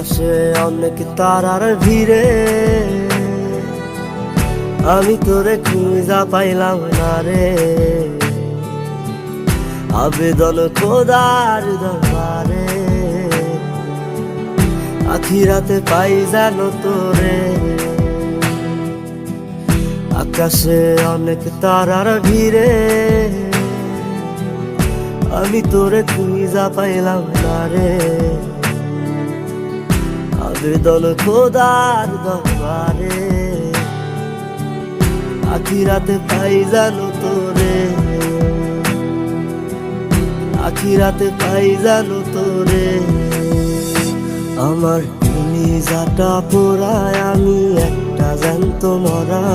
আকাশে অনেক তারার ভিড়ে আমি তোরে খুঁজা পাইলাম না রে। আবেদন খোদার দরবারে, আখিরাতে পাই জানো তোরে। আকাশে অনেক তারার ভিড়ে আমি তোরে খুঁজা পাইলাম না রে। আবেদন খোদার দরবারে, আখিরাতে পাই জানো তোরে। আখিরাতে পাই জানো তোরে। আমার কলিজাটা পোড়ায় আমি একটা জ্যান্ত মরা।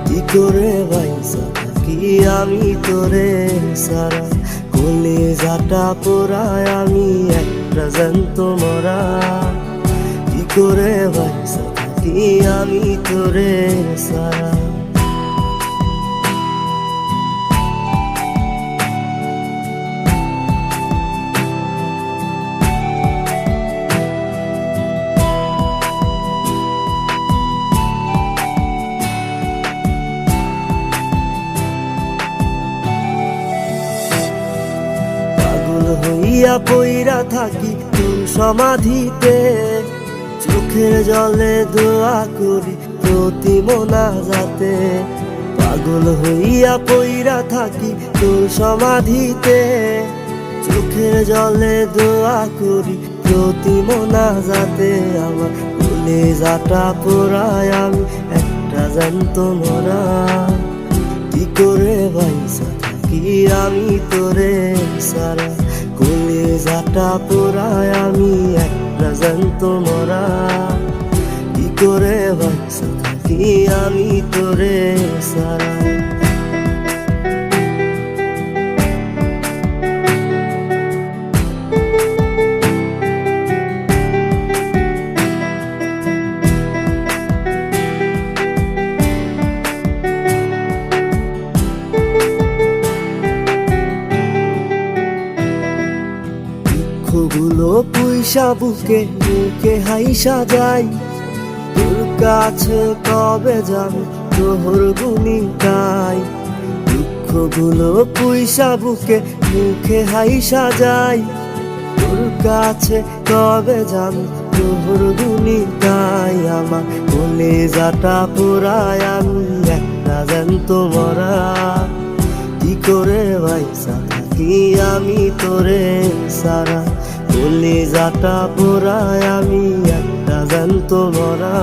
কি করে বাইসা থাকি আমি তোরে সারা। কলিজাটা পোড়ায় আমি একটা জ্যান্ত মরা। কি করে বাইসা থাকি আমি তোরে সারা। হইয়া পইরা থাকি তোর সমাধিতে, চোখের জলে দোয়া করি প্রতি মোনাজাতে। পাগল হইয়া পইরা থাকি তোর সমাধিতে, চোখের জলে দোয়া করি প্রতি মোনাজাতে। আমার কলিজাটা পোড়ায় আমি একটা জ্যান্ত মরা। কি করে বাইসা থাকি আমি তোরে সারা। কলিজাটা পোড়ায় আমি একটা জ্যান্ত মরা। কি করে বাইসা থাকি আমি তোরে সারা। গুলো পুইসা বুকে মুখে হাইসা যাই, তোর কাছে কবে যাবে তোর গুনি গাই। দুঃখগুলো পুইসা বুকে মুখে হাইসা যাই, তোর কাছে কবে যাবে তোর গুনি গাই। আমার কলিজাটা পোড়ায় আমি একটা জ্যান্ত মরা। কি করে বাইসা থাকি আমি তোরে সারা। কলিজাটা পোড়ায় আমি একটা জ্যান্ত মরা।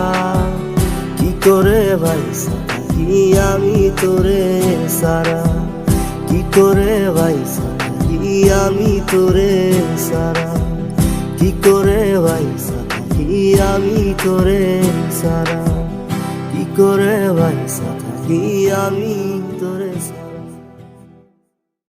কি করে বাইসা থাকি আমি তোরে সারা। কি করে বাইসা থাকি আমি তোরে সারা। কি করে বাইসা থাকি আমি তোরে সারা। কি করে বাইসা থাকি আমি